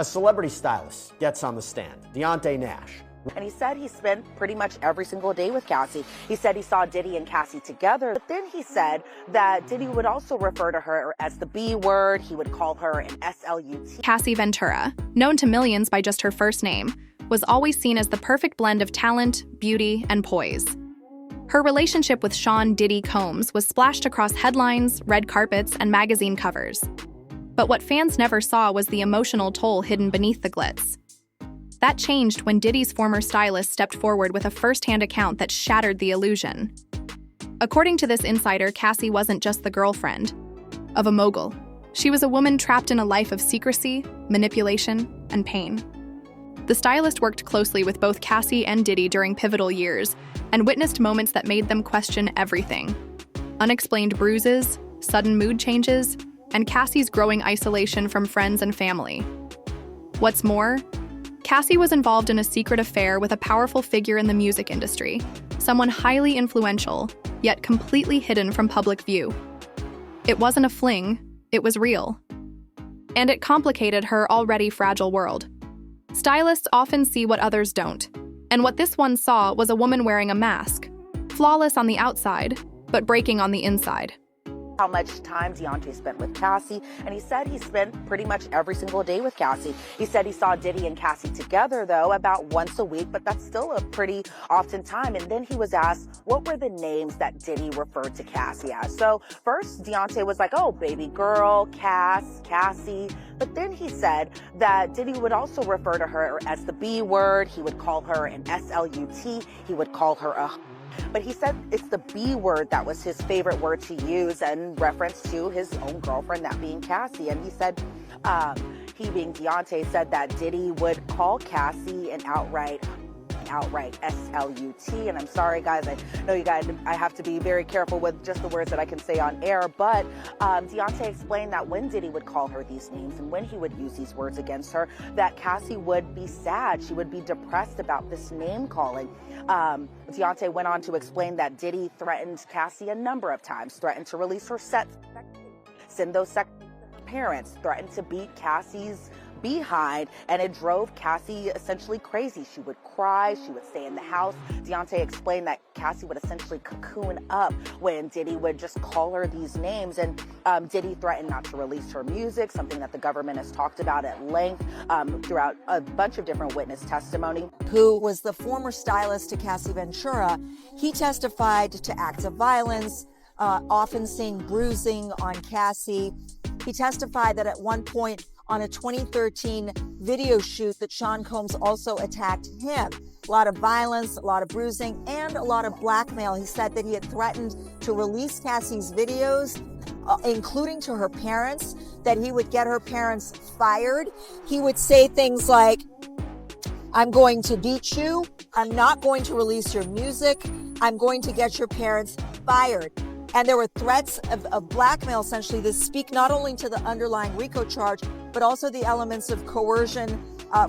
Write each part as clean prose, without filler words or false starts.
A celebrity stylist gets on the stand, Deontay Nash. And he said he spent pretty much every single day with Cassie. He said he saw Diddy and Cassie together. But then he said that Diddy would also refer to her as the B word. He would call her an SLUT. Cassie Ventura, known to millions by just her first name, was always seen as the perfect blend of talent, beauty, and poise. Her relationship with Sean Diddy Combs was splashed across headlines, red carpets, and magazine covers. But what fans never saw was the emotional toll hidden beneath the glitz. That changed when Diddy's former stylist stepped forward with a first-hand account that shattered the illusion. According to this insider, Cassie wasn't just the girlfriend of a mogul. She was a woman trapped in a life of secrecy, manipulation, and pain. The stylist worked closely with both Cassie and Diddy during pivotal years and witnessed moments that made them question everything. Unexplained bruises, sudden mood changes, and Cassie's growing isolation from friends and family. What's more, Cassie was involved in a secret affair with a powerful figure in the music industry, someone highly influential, yet completely hidden from public view. It wasn't a fling, it was real. And it complicated her already fragile world. Stylists often see what others don't, and what this one saw was a woman wearing a mask, flawless on the outside, but breaking on the inside. How much time Deontay spent with Cassie, and he said he spent pretty much every single day with Cassie. He said he saw Diddy and Cassie together, though, about once a week, but that's still a pretty often time. And then he was asked, what were the names that Diddy referred to Cassie as? So first, Deontay was like, oh, baby girl, Cassie. But then he said that Diddy would also refer to her as the B word. He would call her an SLUT. He would call her a... But he said it's the B word that was his favorite word to use in reference to his own girlfriend, that being Cassie. And he said, he being Deontay, said that Diddy would call Cassie an outright SLUT. And I'm sorry, guys, I know you guys, I have to be very careful with just the words that I can say on air. But Deontay explained that when Diddy would call her these names and when he would use these words against her, that Cassie would be sad. She would be depressed about this name calling. Deontay went on to explain that Diddy threatened Cassie a number of times, threatened to release her send those sex parents, threatened to beat Cassie's behind, and it drove Cassie essentially crazy. She would cry, she would stay in the house. Deontay explained that Cassie would essentially cocoon up when Diddy would just call her these names, and Diddy threatened not to release her music, something that the government has talked about at length throughout a bunch of different witness testimony. Who was the former stylist to Cassie Ventura, he testified to acts of violence, often seeing bruising on Cassie. He testified that at one point on a 2013 video shoot that Sean Combs also attacked him. A lot of violence, a lot of bruising, and a lot of blackmail. He said that he had threatened to release Cassie's videos, including to her parents, that he would get her parents fired. He would say things like, I'm going to beat you. I'm not going to release your music. I'm going to get your parents fired. And there were threats of blackmail, essentially, that speak not only to the underlying RICO charge, but also the elements of coercion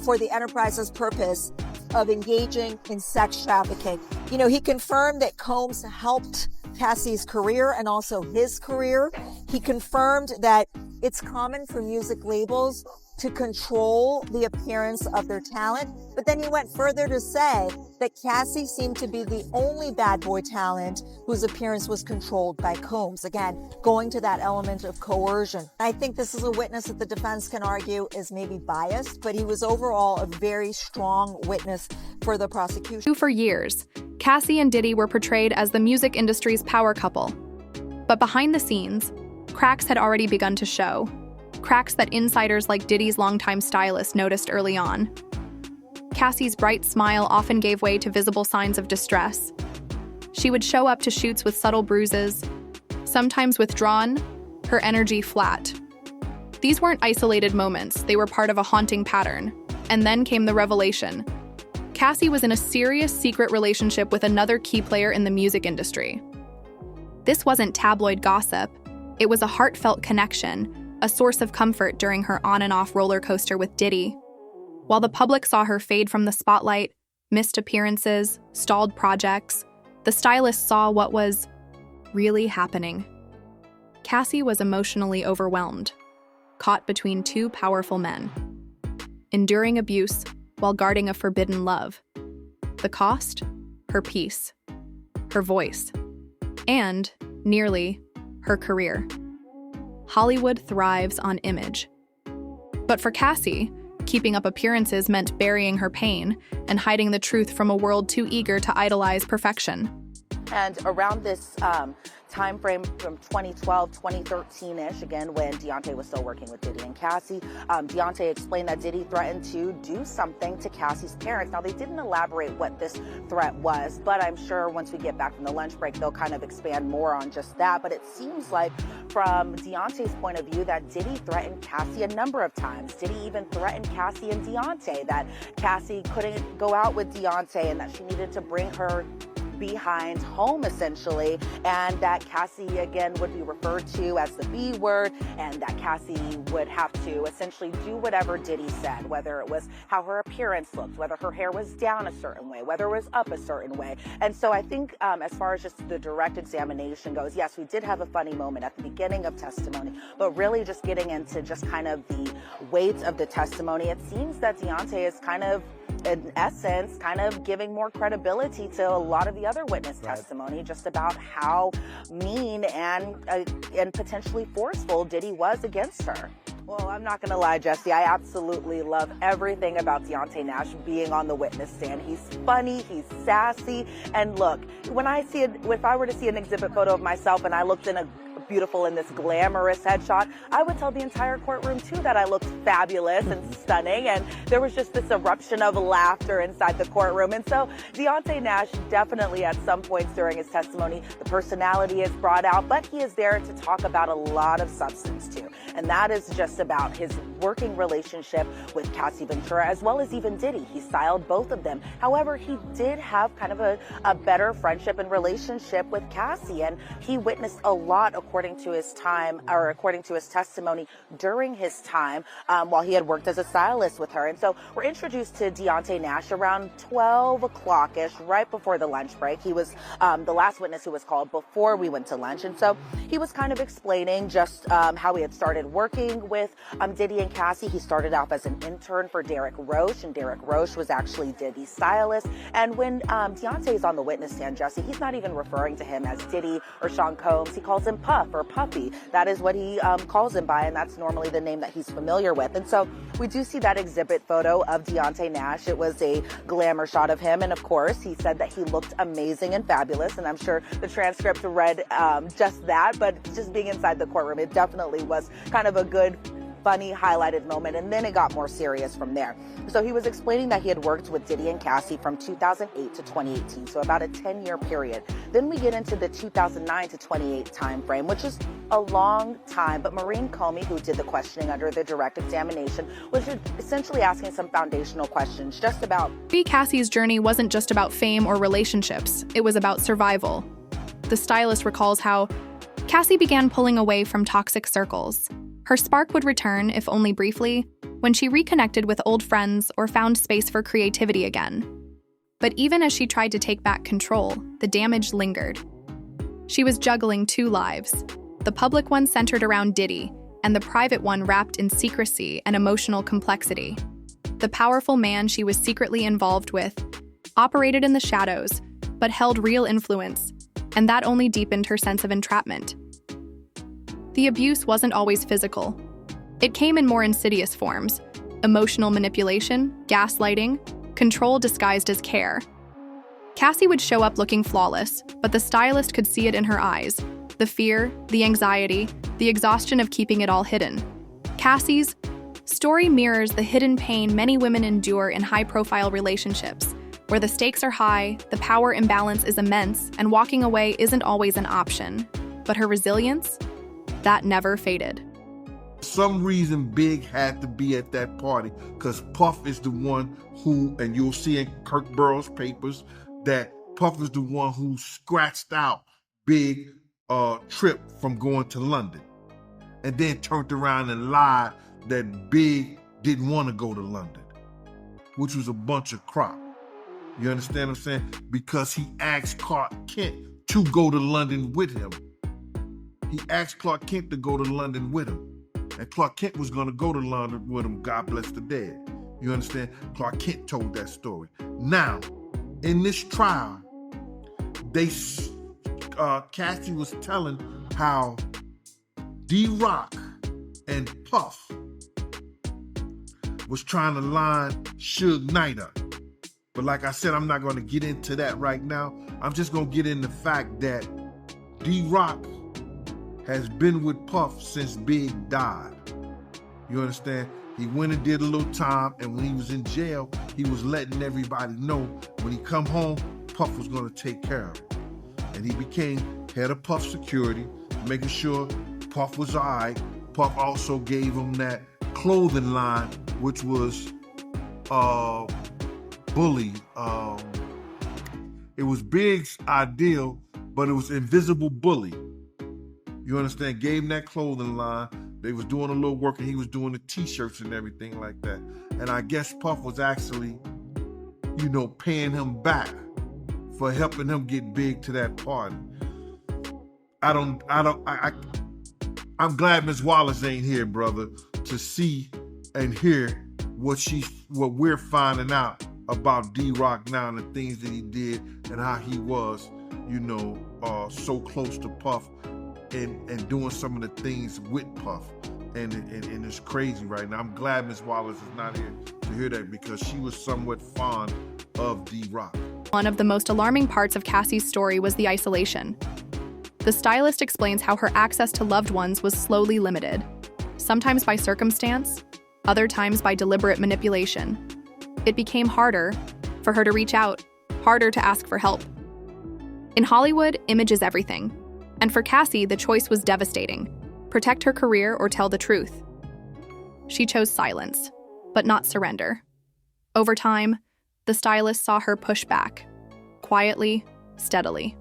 for the enterprise's purpose of engaging in sex trafficking. You know, he confirmed that Combs helped Cassie's career and also his career. He confirmed that it's common for music labels to control the appearance of their talent. But then he went further to say that Cassie seemed to be the only bad boy talent whose appearance was controlled by Combs. Again, going to that element of coercion. I think this is a witness that the defense can argue is maybe biased, but he was overall a very strong witness for the prosecution. For years, Cassie and Diddy were portrayed as the music industry's power couple. But behind the scenes, cracks had already begun to show. Cracks that insiders like Diddy's longtime stylist noticed early on. Cassie's bright smile often gave way to visible signs of distress. She would show up to shoots with subtle bruises, sometimes withdrawn, her energy flat. These weren't isolated moments, they were part of a haunting pattern. And then came the revelation. Cassie was in a serious secret relationship with another key player in the music industry. This wasn't tabloid gossip, it was a heartfelt connection, a source of comfort during her on and off roller coaster with Diddy. While the public saw her fade from the spotlight, missed appearances, stalled projects, the stylist saw what was really happening. Cassie was emotionally overwhelmed, caught between two powerful men. enduring abuse while guarding a forbidden love. The cost? Her peace, her voice, and, nearly, her career. Hollywood thrives on image. But for Cassie, keeping up appearances meant burying her pain and hiding the truth from a world too eager to idolize perfection. And around this time frame from 2012, 2013-ish, again, when Deontay was still working with Diddy and Cassie, Deontay explained that Diddy threatened to do something to Cassie's parents. Now, they didn't elaborate what this threat was, but I'm sure once we get back from the lunch break, they'll kind of expand more on just that. But it seems like from Deontay's point of view that Diddy threatened Cassie a number of times. Diddy even threatened Cassie and Deontay that Cassie couldn't go out with Deontay and that she needed to bring her behind home, essentially, and that Cassie again would be referred to as the B word, and that Cassie would have to essentially do whatever Diddy said, whether it was how her appearance looked, whether her hair was down a certain way, whether it was up a certain way. And so I think as far as just the direct examination goes, yes, we did have a funny moment at the beginning of testimony, but really just getting into just kind of the weight of the testimony, it seems that Deontay is kind of, in essence, kind of giving more credibility to a lot of the other witness testimony, just about how mean and potentially forceful Diddy was against her. Well, I'm not gonna lie, Jesse, I absolutely love everything about Deontay Nash being on the witness stand. He's funny, he's sassy, and look, when I see it, if I were to see an exhibit photo of myself and I looked in beautiful in this glamorous headshot, I would tell the entire courtroom too that I looked fabulous and stunning, and there was just this eruption of laughter inside the courtroom. And so Deontay Nash definitely at some points during his testimony, the personality is brought out, but he is there to talk about a lot of substance too. And that is just about his working relationship with Cassie Ventura as well as even Diddy. He styled both of them. However, he did have kind of a better friendship and relationship with Cassie, and he witnessed a lot according to his testimony during his time while he had worked as a stylist with her. And so we're introduced to Deontay Nash around 12 o'clock-ish, right before the lunch break. He was the last witness who was called before we went to lunch. And so he was kind of explaining just how he had started working with Diddy and Cassie. He started off as an intern for Derek Roche, and Derek Roche was actually Diddy's stylist. And when Deontay is on the witness stand, Jesse, he's not even referring to him as Diddy or Sean Combs. He calls him Puff or Puppy. That is what he calls him by, and that's normally the name that he's familiar with. And so we do see that exhibit photo of Deontay Nash. It was a glamour shot of him, and of course, he said that he looked amazing and fabulous, and I'm sure the transcript read just that, but just being inside the courtroom, it definitely was kind of a good, funny, highlighted moment, and then it got more serious from there. So he was explaining that he had worked with Diddy and Cassie from 2008 to 2018, so about a 10-year period. Then we get into the 2009 to 28 time frame, which is a long time, but Maureen Comey, who did the questioning under the direct examination, was essentially asking some foundational questions just about Cassie's journey wasn't just about fame or relationships, it was about survival. The stylist recalls how Cassie began pulling away from toxic circles. Her spark would return, if only briefly, when she reconnected with old friends or found space for creativity again. But even as she tried to take back control, the damage lingered. She was juggling two lives, the public one centered around Diddy, and the private one wrapped in secrecy and emotional complexity. The powerful man she was secretly involved with operated in the shadows, but held real influence, and that only deepened her sense of entrapment. The abuse wasn't always physical. It came in more insidious forms: emotional manipulation, gaslighting, control disguised as care. Cassie would show up looking flawless, but the stylist could see it in her eyes: the fear, the anxiety, the exhaustion of keeping it all hidden. Cassie's story mirrors the hidden pain many women endure in high-profile relationships, where the stakes are high, the power imbalance is immense, and walking away isn't always an option. But her resilience? That never faded. Some reason Big had to be at that party, because Puff is the one who, and you'll see in Kirk Burroughs' papers, that Puff is the one who scratched out Big trip from going to London, and then turned around and lied that Big didn't want to go to London, which was a bunch of crap. You understand what I'm saying? Because he asked Clark Kent to go to London with him. He asked Clark Kent to go to London with him. And Clark Kent was going to go to London with him, God bless the dead. You understand? Clark Kent told that story. Now, in this trial, Cassie was telling how D-Rock and Puff was trying to line Suge Knight up. But like I said, I'm not going to get into that right now. I'm just going to get into the fact that D-Rock has been with Puff since Big died. You understand? He went and did a little time, and when he was in jail, he was letting everybody know when he come home, Puff was going to take care of him. And he became head of Puff security, making sure Puff was all right. Puff also gave him that clothing line, which was Bully. It was Big's ideal, but it was Invisible Bully. You understand? Gave him that clothing line. They was doing a little work, and he was doing the t-shirts and everything like that. And I guess Puff was actually, paying him back for helping him get Big to that party. I'm glad Ms. Wallace ain't here, brother, to see and hear what we're finding out about D-Rock now and the things that he did and how he was, so close to Puff and doing some of the things with Puff. And it's crazy right now. I'm glad Ms. Wallace is not here to hear that because she was somewhat fond of D-Rock. One of the most alarming parts of Cassie's story was the isolation. The stylist explains how her access to loved ones was slowly limited, sometimes by circumstance, other times by deliberate manipulation. It became harder for her to reach out, harder to ask for help. In Hollywood, image is everything. And for Cassie, the choice was devastating: protect her career or tell the truth. She chose silence, but not surrender. Over time, the stylist saw her push back, quietly, steadily.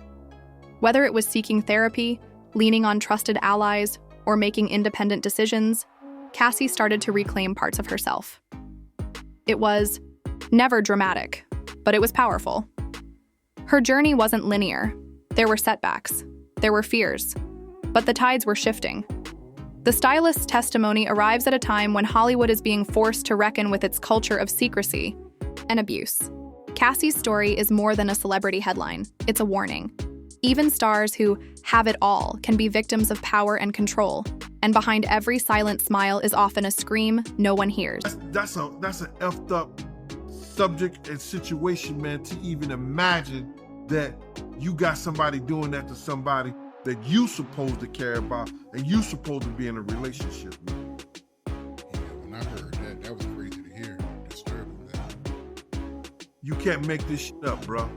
Whether it was seeking therapy, leaning on trusted allies, or making independent decisions, Cassie started to reclaim parts of herself. It was never dramatic, but it was powerful. Her journey wasn't linear. There were setbacks. There were fears. But the tides were shifting. The stylist's testimony arrives at a time when Hollywood is being forced to reckon with its culture of secrecy and abuse. Cassie's story is more than a celebrity headline. It's a warning. Even stars who have it all can be victims of power and control. And behind every silent smile is often a scream no one hears. That's an effed up subject and situation, man, to even imagine that you got somebody doing that to somebody that you supposed to care about and you supposed to be in a relationship with. Yeah, when I heard that, that was crazy to hear. Disturbing that. You can't make this shit up, bro.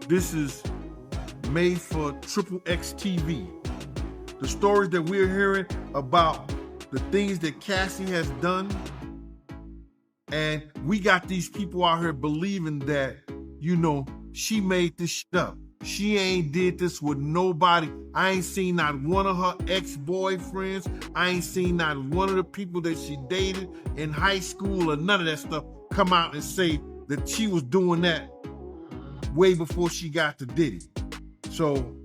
This is made for XXX TV. The stories that we're hearing about the things that Cassie has done, and we got these people out here believing that, she made this shit up. She ain't did this with nobody. I ain't seen not one of her ex-boyfriends. I ain't seen not one of the people that she dated in high school or none of that stuff come out and say that she was doing that way before she got to Diddy. So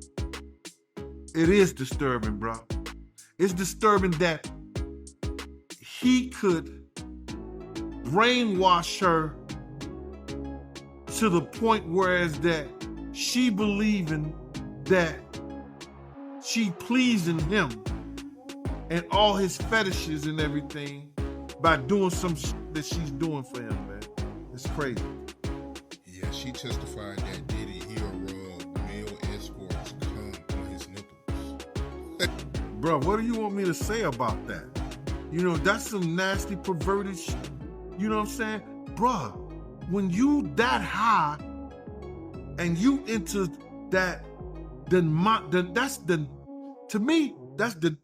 it is disturbing, bro. It's disturbing that he could brainwash her to the point whereas that she believing that she pleasing him and all his fetishes and everything by doing some shit that she's doing for him, man. It's crazy. Yeah, she testified that Diddy, he'll rub male escorts cum on his nipples. Bro, what do you want me to say about that? That's some nasty, perverted shit. You know what I'm saying? Bro, when you that high and you into that, to me, that's the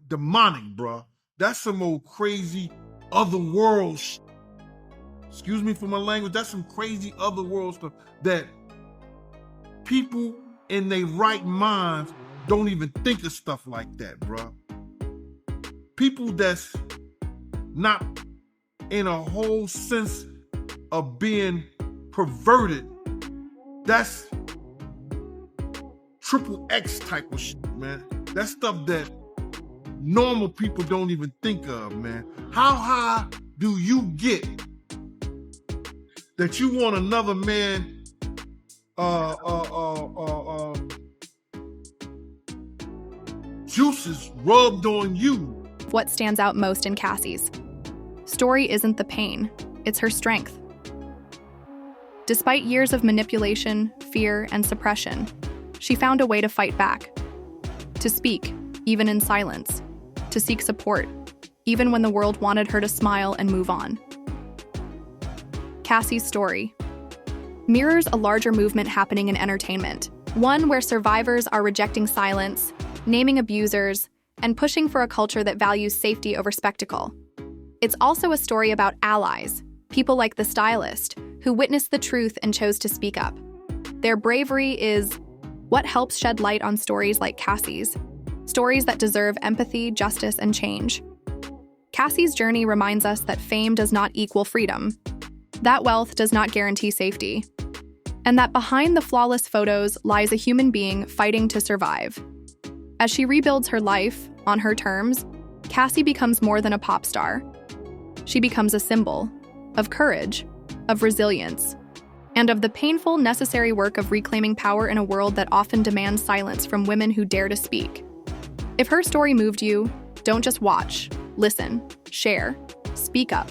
demonic, bro. That's some old crazy otherworld shit. Excuse me for my language. That's some crazy otherworld stuff that people in their right minds don't even think of stuff like that, bro. People that's not in a whole sense of being perverted, that's XXX type of shit, man. That's stuff that normal people don't even think of, man. How high do you get that you want another man juices rubbed on you. What stands out most in Cassie's story isn't the pain, it's her strength. Despite years of manipulation, fear, and suppression, she found a way to fight back. To speak, even in silence. To seek support, even when the world wanted her to smile and move on. Cassie's story mirrors a larger movement happening in entertainment, one where survivors are rejecting silence, naming abusers, and pushing for a culture that values safety over spectacle. It's also a story about allies, people like the Stylist, who witnessed the truth and chose to speak up. Their bravery is what helps shed light on stories like Cassie's, stories that deserve empathy, justice, and change. Cassie's journey reminds us that fame does not equal freedom, that wealth does not guarantee safety, and that behind the flawless photos lies a human being fighting to survive. As she rebuilds her life on her terms, Cassie becomes more than a pop star. She becomes a symbol of courage, of resilience, and of the painful, necessary work of reclaiming power in a world that often demands silence from women who dare to speak. If her story moved you, don't just watch, listen, share, speak up.